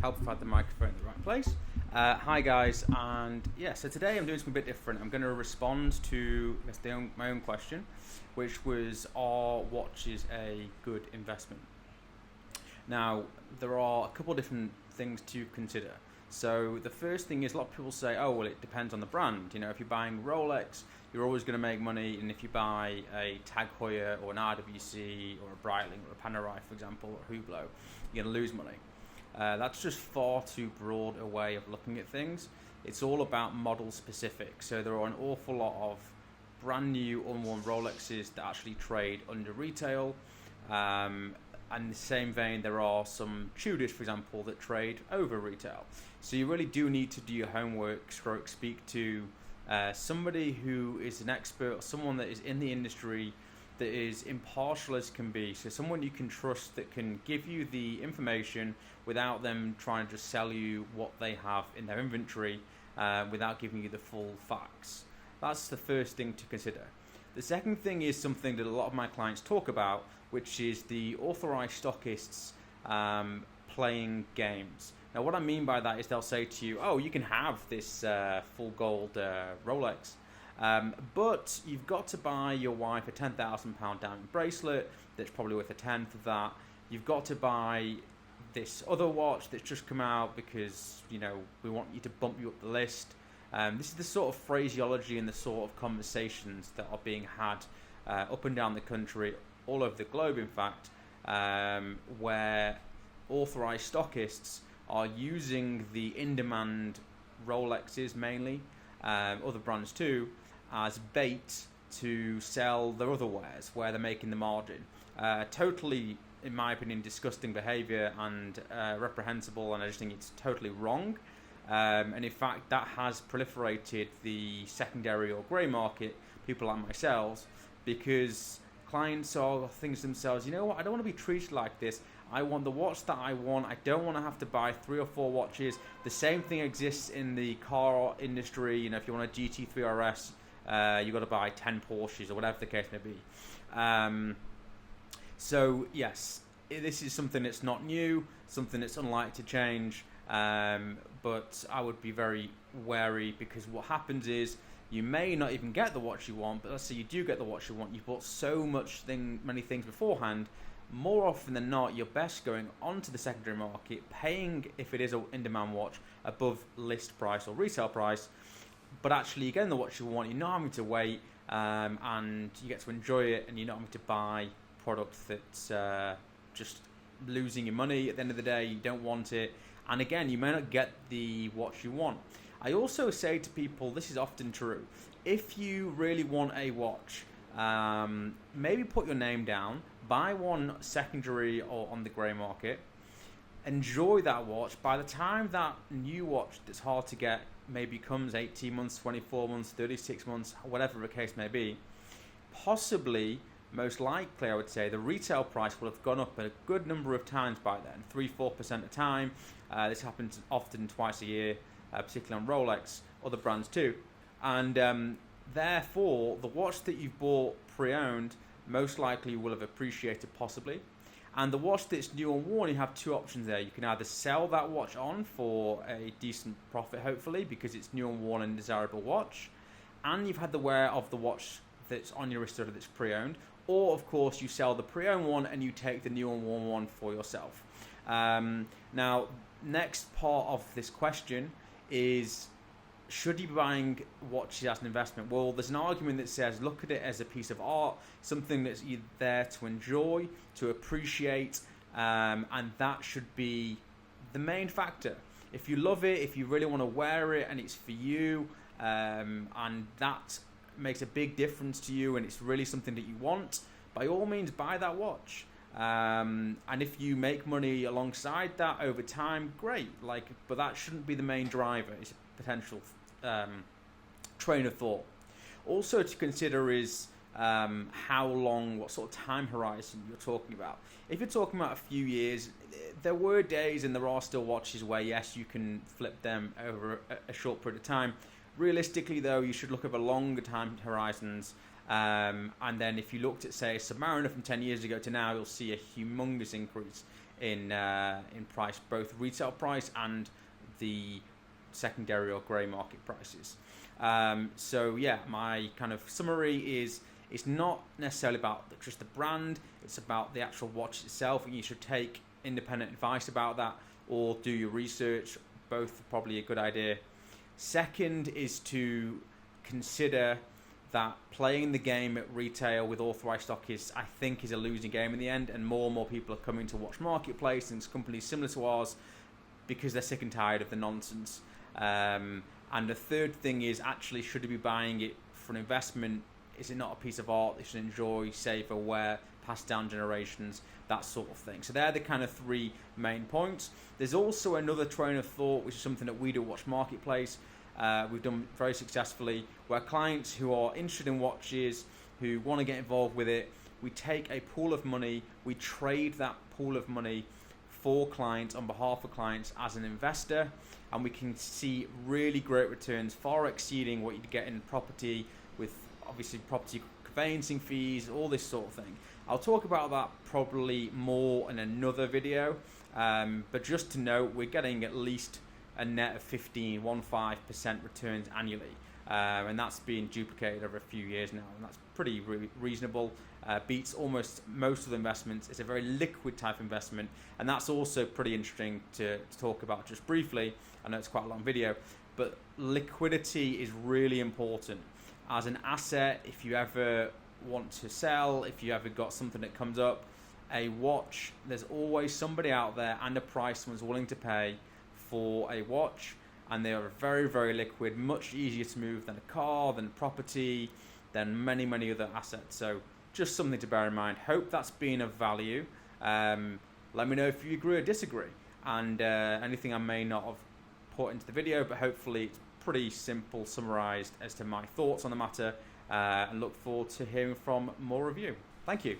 help if I had the microphone in the right place. Hi guys, and yeah, so today I'm doing something a bit different. I'm going to respond to my own question, which was, are watches a good investment? Now, there are a couple of different things to consider. So the first thing is, a lot of people say, oh, well, it depends on the brand. You know, if you're buying Rolex, you're always going to make money, and if you buy a Tag Heuer or an RWC or a Breitling or a Panerai, for example, or Hublot, you're going to lose money. That's just far too broad a way of looking at things. It's all about model specific. So there are an awful lot of brand new unworn Rolexes that actually trade under retail. And in the same vein, there are some Tudors, for example, that trade over retail. So you really do need to do your homework, speak to somebody who is an expert, someone that is in the industry, that is impartial as can be. So someone you can trust that can give you the information without them trying to just sell you what they have in their inventory without giving you the full facts. That's the first thing to consider. The second thing is something that a lot of my clients talk about, which is the authorized stockists playing games. Now, what I mean by that is they'll say to you, oh, you can have this full gold Rolex, but you've got to buy your wife a £10,000 diamond bracelet that's probably worth a tenth of that. You've got to buy this other watch that's just come out because, you know, we want you to bump you up the list. This is the sort of phraseology and the sort of conversations that are being had up and down the country, all over the globe, in fact, where authorized stockists are using the in-demand Rolexes mainly, other brands too, as bait to sell their other wares where they're making the margin. Totally, in my opinion, disgusting behavior and reprehensible, and I just think it's totally wrong. And in fact, that has proliferated the secondary or grey market, people like myself, because clients are thinking to themselves, you know what, I don't want to be treated like this. I want the watch that I want. I don't want to have to buy 3 or 4 watches. The same thing exists in the car industry. You know, if you want a GT3 RS, you've got to buy 10 Porsches or whatever the case may be. So yes, this is something that's not new, something that's unlikely to change. But I would be very wary, because what happens is you may not even get the watch you want, but let's say you do get the watch you want. You've bought so many things beforehand. More often than not, you're best going onto the secondary market, paying, if it is an in-demand watch, above list price or retail price, but actually you're getting the watch you want. You're not having to wait, and you get to enjoy it, and you're not having to buy product that's just losing your money at the end of the day. You don't want it, and again, you may not get the watch you want. I also say to people, this is often true, if you really want a watch, maybe put your name down, buy one secondary or on the grey market, enjoy that watch. By the time that new watch that's hard to get maybe comes 18 months, 24 months, 36 months, whatever the case may be, possibly, most likely, I would say, the retail price will have gone up a good number of times by then, 3-4% a time. This happens often twice a year, particularly on Rolex, other brands too. And therefore, the watch that you've bought pre-owned most likely will have appreciated possibly. And the watch that's new and worn, you have 2 options there. You can either sell that watch on for a decent profit, hopefully, because it's new and worn and desirable watch, and you've had the wear of the watch that's on your wrist that's pre-owned, or of course you sell the pre-owned one and you take the new and worn one for yourself. Now, next part of this question is, should you be buying watches as an investment? Well, there's an argument that says look at it as a piece of art, something that's you're there to enjoy, to appreciate, and that should be the main factor. If you love it, if you really want to wear it and it's for you, and that makes a big difference to you and it's really something that you want, by all means buy that watch. And if you make money alongside that over time, great. But that shouldn't be the main driver. It's a potential train of thought. Also to consider is how long, what sort of time horizon you're talking about. If you're talking about a few years, there were days and there are still watches where yes, you can flip them over a short period of time. Realistically though, you should look over longer time horizons, and then if you looked at say Submariner from 10 years ago to now, you'll see a humongous increase in price, both retail price and the secondary or grey market prices. So yeah, my kind of summary is it's not necessarily about just the brand, it's about the actual watch itself, and you should take independent advice about that or do your research. Both are probably a good idea. Second is to consider that playing the game at retail with authorized stockists, I think, is a losing game in the end, and more people are coming to Watch Marketplace and companies similar to ours because they're sick and tired of the nonsense. And the third thing is, actually, should you be buying it for an investment? Is it not a piece of art they should enjoy, savor, wear, pass down generations, that sort of thing? So they're the kind of three main points. There's also another train of thought, which is something that we do at Watch Marketplace. We've done very successfully, where clients who are interested in watches, who want to get involved with it, we take a pool of money, we trade that pool of money for clients, on behalf of clients, as an investor, and we can see really great returns, far exceeding what you'd get in property, with obviously property conveyancing fees, all this sort of thing. I'll talk about that probably more in another video, but just to note, we're getting at least a net of 15% returns annually, and that's been duplicated over a few years now, and that's pretty reasonable. Beats almost most of the investments. It's a very liquid type investment, and that's also pretty interesting to talk about just briefly. I know it's quite a long video, but liquidity is really important as an asset. If you ever want to sell, if you ever got something that comes up, a watch, there's always somebody out there and a price someone's willing to pay for a watch, and they are very, very liquid, much easier to move than a car, than property, than many other assets. So just something to bear in mind. Hope that's been of value. Let me know if you agree or disagree, and anything I may not have put into the video, but hopefully it's pretty simple summarized as to my thoughts on the matter, and look forward to hearing from more of you. Thank you.